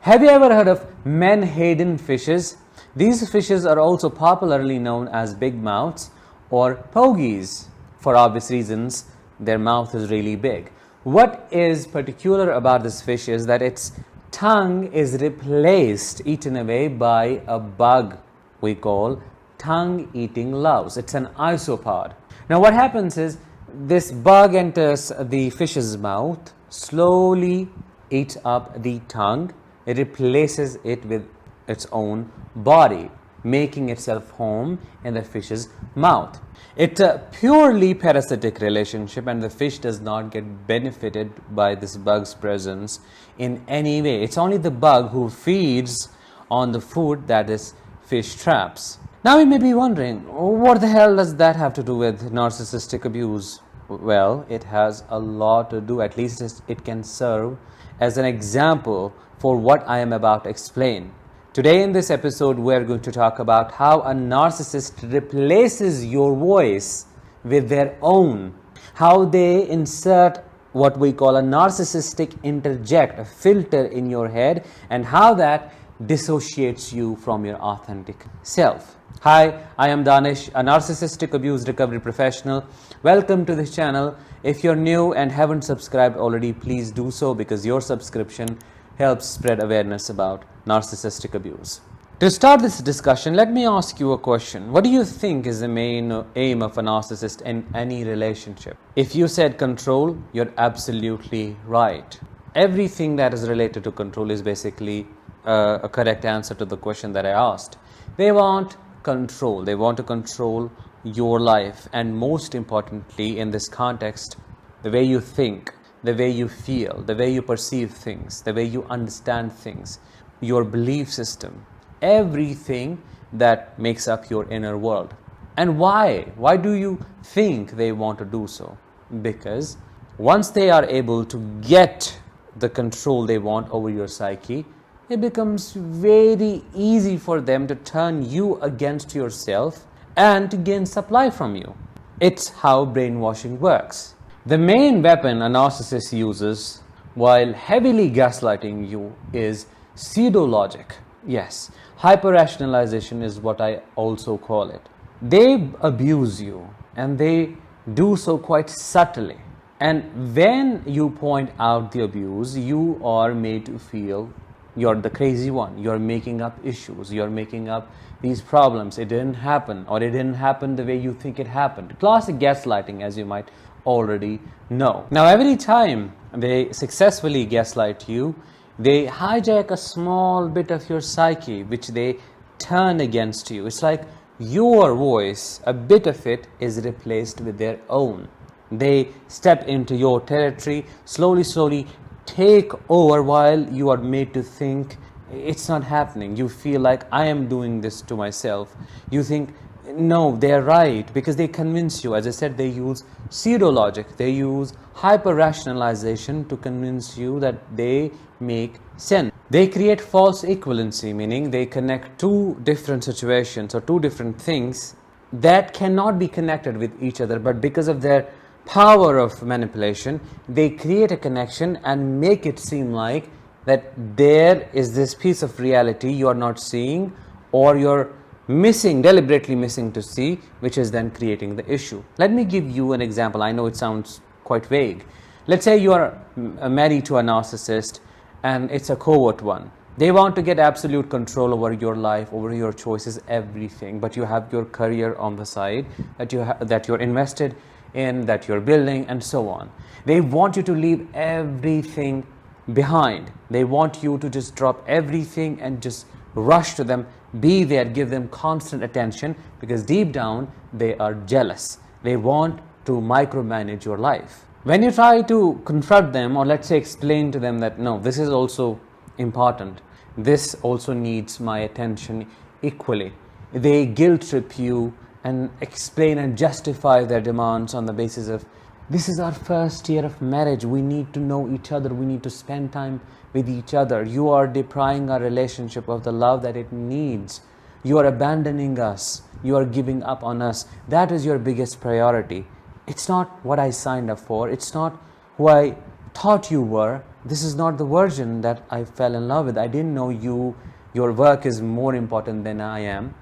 Have you ever heard of Menhaden fishes? These fishes are also popularly known as big mouths or pogies. For obvious reasons, their mouth is really big. What is particular about this fish is that its tongue is replaced, eaten away by a bug we call tongue-eating louse. It's an isopod. Now what happens is this bug enters the fish's mouth, slowly eats up the tongue, it replaces it with its own body, making itself home in the fish's mouth. It's a purely parasitic relationship, and the fish does not get benefited by this bug's presence in any way. It's only the bug who feeds on the food that is fish traps. Now you may be wondering, what the hell does that have to do with narcissistic abuse? Well, it has a lot to do. At least it can serve as an example for what I am about to explain. Today in this episode, we are going to talk about how a narcissist replaces your voice with their own, how they insert what we call a narcissistic interject, a filter in your head, and how that dissociates you from your authentic self. Hi, I am Danish, a narcissistic abuse recovery professional. Welcome to this channel. If you're new and haven't subscribed already, please do so, because your subscription helps spread awareness about narcissistic abuse. To start this discussion, let me ask you a question. What do you think is the main aim of a narcissist in any relationship? If you said control, you're absolutely right. Everything that is related to control is basically a correct answer to the question that I asked. They want control. They want to control your life, and most importantly in this context, the way you think, the way you feel, the way you perceive things, the way you understand things, your belief system, everything that makes up your inner world. And why? Why do you think they want to do so? Because once they are able to get the control they want over your psyche, it becomes very easy for them to turn you against yourself and to gain supply from you. It's how brainwashing works. The main weapon a narcissist uses while heavily gaslighting you is pseudo-logic. Yes, hyper-rationalization is what I also call it. They abuse you, and they do so quite subtly. And when you point out the abuse, you are made to feel you're the crazy one, you're making up issues, you're making up these problems, it didn't happen, or it didn't happen the way you think it happened. Classic gaslighting, as you might already know. Now every time they successfully gaslight you, they hijack a small bit of your psyche, which they turn against you. It's like your voice, a bit of it is replaced with their own. They step into your territory, slowly take over, while you are made to think it's not happening. You feel like, I am doing this to myself. You think, no, they're right, because they convince you. As I said, they use pseudo-logic, they use hyper-rationalization to convince you that they make sense. They create false equivalency, meaning they connect two different situations or two different things that cannot be connected with each other, but because of their power of manipulation, they create a connection and make it seem like that there is this piece of reality you are not seeing, or you're deliberately missing to see, which is then creating the issue. Let me give you an example. I know it sounds quite vague. Let's say you are married to a narcissist, and it's a covert one. They want to get absolute control over your life, over your choices, everything, but you have your career on the side that you're invested in, that you're building, and so on. They want you to leave everything behind. They want you to just drop everything and just rush to them, be there, give them constant attention, because deep down they are jealous. They want to micromanage your life. When you try to confront them, or let's say explain to them that no, this is also important, this also needs my attention equally, they guilt trip you and explain and justify their demands on the basis of, this is our first year of marriage, we need to know each other, we need to spend time with each other, you are depriving our relationship of the love that it needs, you are abandoning us, you are giving up on us, that is your biggest priority. It's not what I signed up for, it's not who I thought you were, this is not the version that I fell in love with. I didn't know your work is more important than I am.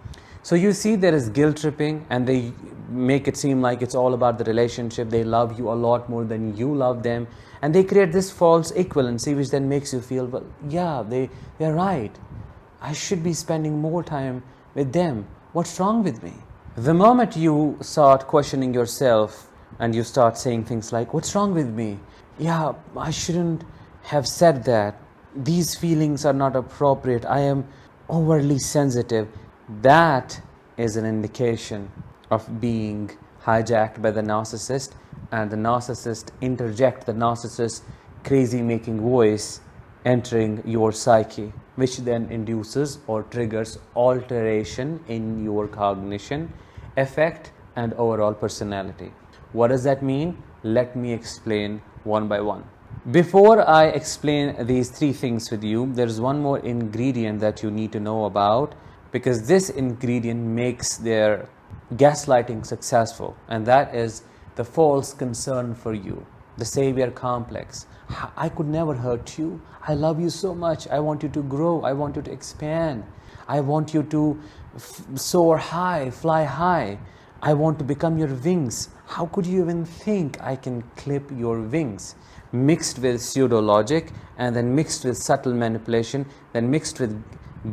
So you see, there is guilt tripping, and they make it seem like it's all about the relationship. They love you a lot more than you love them, and they create this false equivalency, which then makes you feel, well, yeah, they're right. I should be spending more time with them. What's wrong with me? The moment you start questioning yourself and you start saying things like, what's wrong with me? Yeah, I shouldn't have said that. These feelings are not appropriate. I am overly sensitive. That is an indication of being hijacked by the narcissist, and the narcissist interject the narcissist's crazy making voice entering your psyche, which then induces or triggers alteration in your cognition, affect, and overall personality. What does that mean? Let me explain one by one. Before I explain these three things with you, there is one more ingredient that you need to know about, because this ingredient makes their gaslighting successful, and that is the false concern for you, the savior complex. I could never hurt you. I love you so much. I want you to grow. I want you to expand. I want you to soar high, fly high. I want to become your wings. How could you even think I can clip your wings? Mixed with pseudo logic, and then mixed with subtle manipulation, then mixed with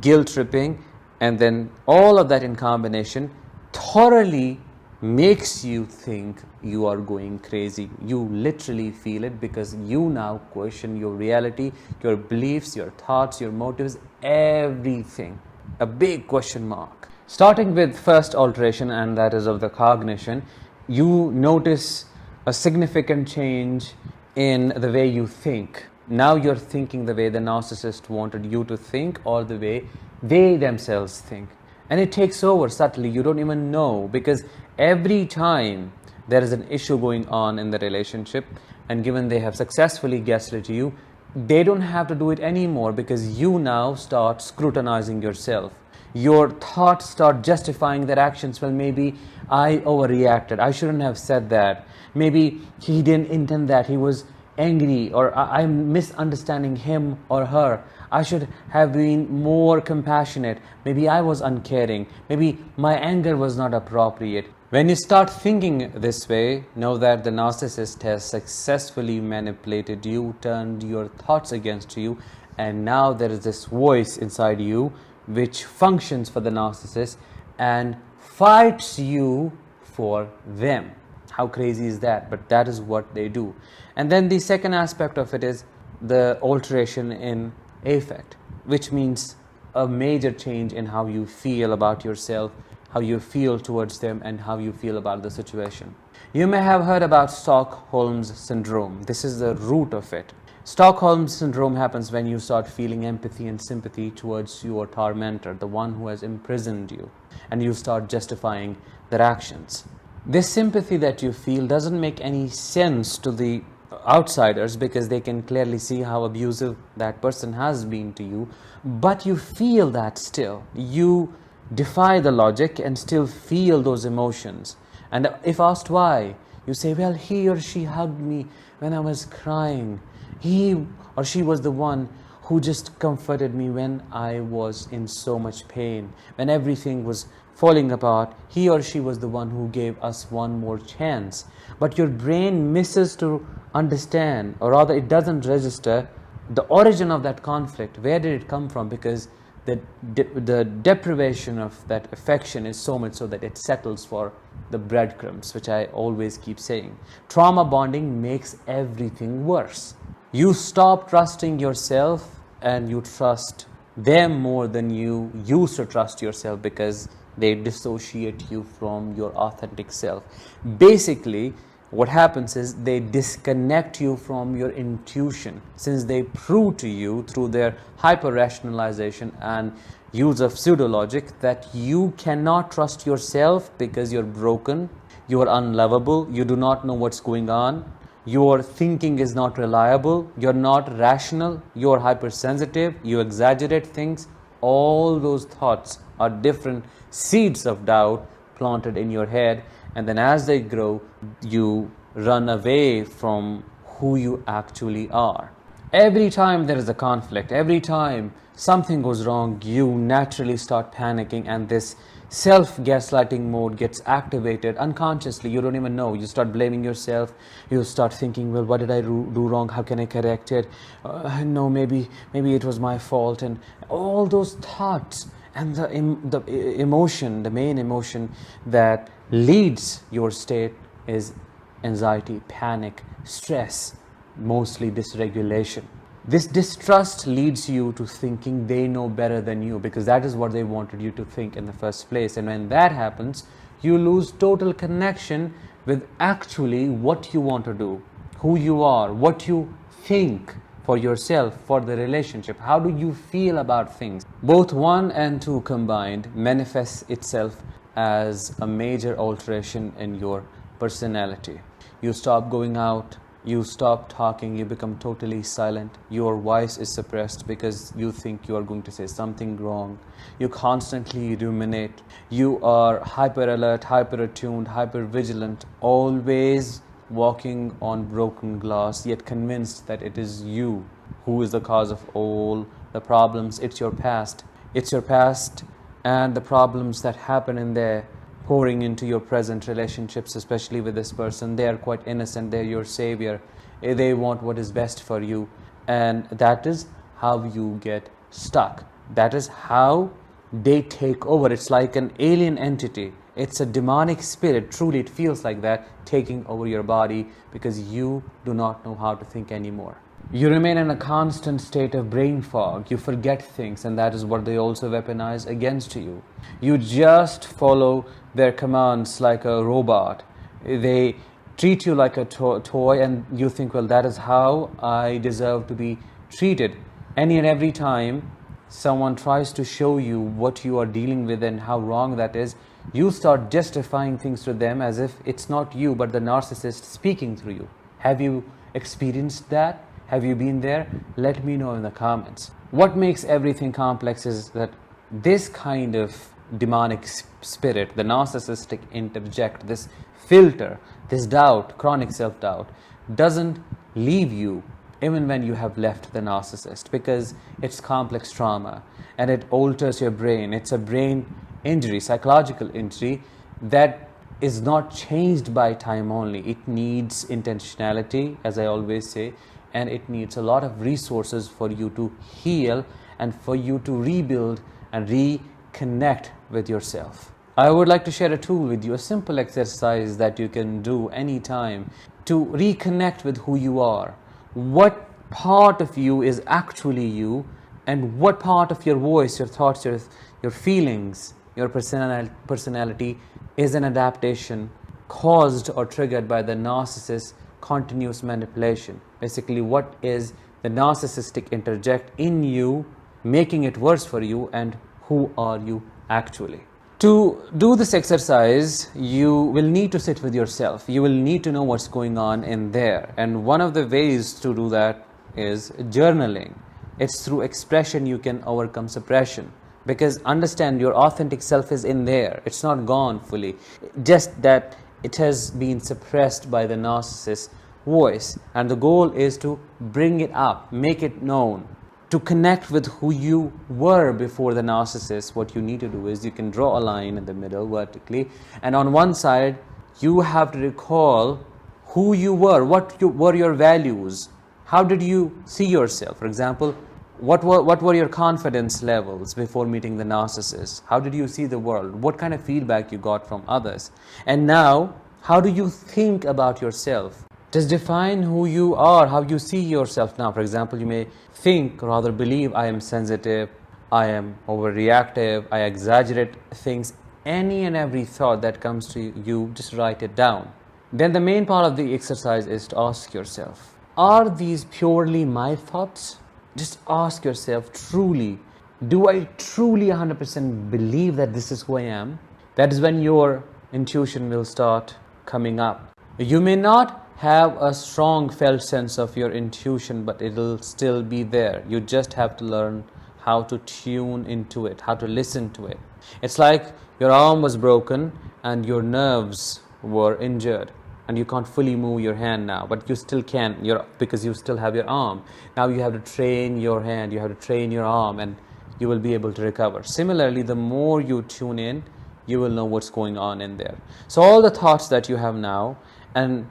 guilt tripping, and then all of that in combination thoroughly makes you think you are going crazy. You literally feel it, because you now question your reality, your beliefs, your thoughts, your motives, everything. A big question mark. Starting with first alteration, and that is of the cognition, you notice a significant change in the way you think. Now you're thinking the way the narcissist wanted you to think, or the way they themselves think. And it takes over subtly. You don't even know, because every time there is an issue going on in the relationship, and given they have successfully gaslit you, they don't have to do it anymore, because you now start scrutinizing yourself. Your thoughts start justifying their actions. Well, maybe I overreacted. I shouldn't have said that. Maybe he didn't intend that. He was angry, or I'm misunderstanding him or her. I should have been more compassionate. Maybe I was uncaring. Maybe my anger was not appropriate. When you start thinking this way, know that the narcissist has successfully manipulated you, turned your thoughts against you, and now there is this voice inside you which functions for the narcissist and fights you for them. How crazy is that? But that is what they do. And then the second aspect of it is the alteration in affect, which means a major change in how you feel about yourself, how you feel towards them, and how you feel about the situation. You may have heard about Stockholm's syndrome. This is the root of it. Stockholm syndrome happens when you start feeling empathy and sympathy towards your tormentor, the one who has imprisoned you, and you start justifying their actions. This sympathy that you feel doesn't make any sense to the outsiders, because they can clearly see how abusive that person has been to you, but you feel that still. You defy the logic and still feel those emotions. And if asked why, you say, well, he or she hugged me when I was crying. He or she was the one who just comforted me when I was in so much pain. When everything was falling apart, he or she was the one who gave us one more chance. But your brain misses to understand, or rather it doesn't register the origin of that conflict. Where did it come from? Because the deprivation of that affection is so much so that it settles for the breadcrumbs, which I always keep saying. Trauma bonding makes everything worse. You stop trusting yourself and you trust them more than you used to trust yourself, because they dissociate you from your authentic self. Basically, what happens is they disconnect you from your intuition, since they prove to you through their hyper-rationalization and use of pseudo-logic that you cannot trust yourself, because you're broken, you're unlovable, you do not know what's going on, your thinking is not reliable, you're not rational, you're hypersensitive, you exaggerate things. All those thoughts are different seeds of doubt planted in your head, and then as they grow, you run away from who you actually are. Every time there is a conflict, every time something goes wrong, you naturally start panicking, and this self-gaslighting mode gets activated unconsciously. You don't even know. You start blaming yourself. You start thinking, well, what did I do wrong? How can I correct it? No, maybe it was my fault. And all those thoughts and the emotion, the main emotion that leads your state is anxiety, panic, stress, mostly dysregulation. This distrust leads you to thinking they know better than you, because that is what they wanted you to think in the first place. And when that happens, you lose total connection with actually what you want to do, who you are, what you think for yourself, for the relationship. How do you feel about things? Both 1 and 2 combined manifests itself as a major alteration in your personality. You stop going out, you stop talking, you become totally silent. Your voice is suppressed because you think you are going to say something wrong. You constantly ruminate. You are hyper alert, hyper attuned, hyper vigilant, always walking on broken glass, yet convinced that it is you who is the cause of all the problems. It's your past. It's your past and the problems that happen in there pouring into your present relationships, especially with this person. They are quite innocent. They're your savior. They want what is best for you. And that is how you get stuck. That is how they take over. It's like an alien entity. It's a demonic spirit. Truly, it feels like that, taking over your body because you do not know how to think anymore. You remain in a constant state of brain fog. You forget things, and that is what they also weaponize against you. You just follow their commands like a robot. They treat you like a toy, and you think, well, that is how I deserve to be treated. Any and every time someone tries to show you what you are dealing with and how wrong that is, you start justifying things to them as if it's not you but the narcissist speaking through you. Have you experienced that? Have you been there? Let me know in the comments. What makes everything complex is that this kind of demonic spirit, the narcissistic interject, this filter, this doubt, chronic self-doubt, doesn't leave you even when you have left the narcissist, because it's complex trauma and it alters your brain. It's a brain injury, psychological injury that is not changed by time only. It needs intentionality, as I always say, and it needs a lot of resources for you to heal and for you to rebuild and reconnect with yourself. I would like to share a tool with you, a simple exercise that you can do anytime to reconnect with who you are. What part of you is actually you, and what part of your voice, your thoughts, your feelings, your personality is an adaptation caused or triggered by the narcissist's continuous manipulation. Basically, what is the narcissistic interject in you making it worse for you, and who are you actually? To do this exercise, you will need to sit with yourself. You will need to know what's going on in there. And one of the ways to do that is journaling. It's through expression you can overcome suppression. Because understand, your authentic self is in there. It's not gone fully. Just that it has been suppressed by the narcissist's voice. And the goal is to bring it up, make it known. To connect with who you were before the narcissist, what you need to do is you can draw a line in the middle vertically, and on one side you have to recall who you were, what were your values, how did you see yourself. For example, what were your confidence levels before meeting the narcissist? How did you see the world? What kind of feedback you got from others? And now, how do you think about yourself? Just define who you are, how you see yourself now. For example, you may think, rather believe, I am sensitive, I am overreactive, I exaggerate things. Any and every thought that comes to you, just write it down. Then the main part of the exercise is to ask yourself, are these purely my thoughts? Just ask yourself, truly, do I truly 100% believe that this is who I am? That is when your intuition will start coming up. You may not have a strong felt sense of your intuition, but it'll still be there. You just have to learn how to tune into it, how to listen to it. It's like your arm was broken and your nerves were injured. and you can't fully move your hand now, but you still can, because you still have your arm. Now you have to train your hand, you have to train your arm, and you will be able to recover. Similarly, the more you tune in, you will know what's going on in there. So all the thoughts that you have now, and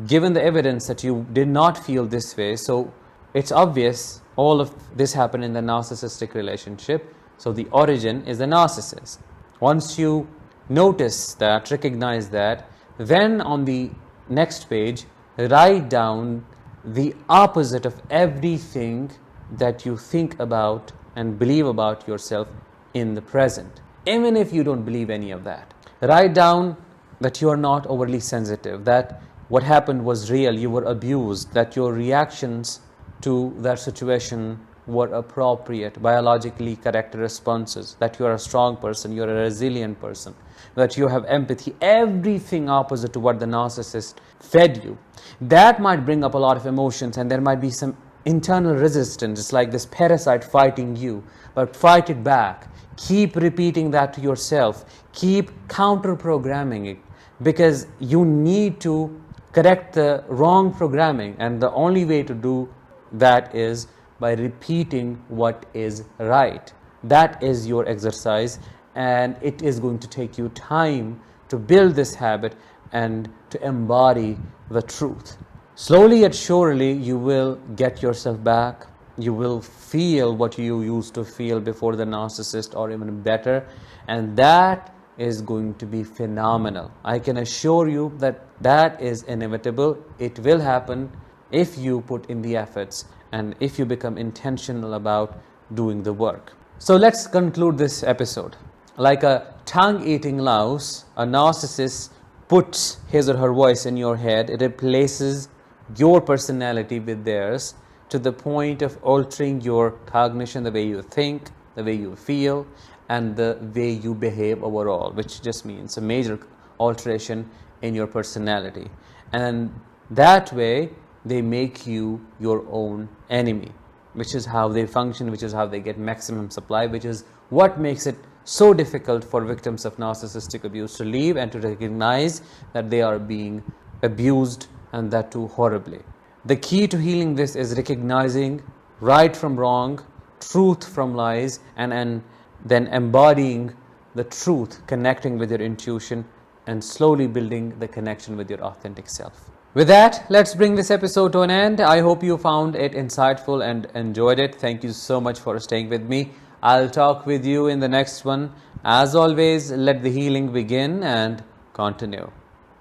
given the evidence that you did not feel this way, so it's obvious all of this happened in the narcissistic relationship. So the origin is the narcissist. Once you notice that, recognize that, then on the next page, write down the opposite of everything that you think about and believe about yourself in the present. Even if you don't believe any of that, write down that you are not overly sensitive, that what happened was real, you were abused, that your reactions to that situation were appropriate, biologically correct responses, that you are a strong person, you are a resilient person, that you have empathy, everything opposite to what the narcissist fed you. That might bring up a lot of emotions, and there might be some internal resistance. It's like this parasite fighting you, but fight it back. Keep repeating that to yourself. Keep counter-programming it, because you need to correct the wrong programming, and the only way to do that is by repeating what is right. That is your exercise, and it is going to take you time to build this habit and to embody the truth. Slowly yet surely, you will get yourself back. You will feel what you used to feel before the narcissist, or even better, and that is going to be phenomenal. I can assure you that that is inevitable. It will happen if you put in the efforts and if you become intentional about doing the work. So let's conclude this episode. Like a tongue-eating louse, a narcissist puts his or her voice in your head. It replaces your personality with theirs to the point of altering your cognition, the way you think, the way you feel, and the way you behave overall, which just means a major alteration in your personality. And that way, they make you your own enemy, which is how they function, which is how they get maximum supply, which is what makes it so difficult for victims of narcissistic abuse to leave and to recognize that they are being abused, and that too horribly. The key to healing this is recognizing right from wrong, truth from lies, and then embodying the truth, connecting with your intuition, and slowly building the connection with your authentic self. With that, let's bring this episode to an end. I hope you found it insightful and enjoyed it. Thank you so much for staying with me. I'll talk with you in the next one. As always, let the healing begin and continue.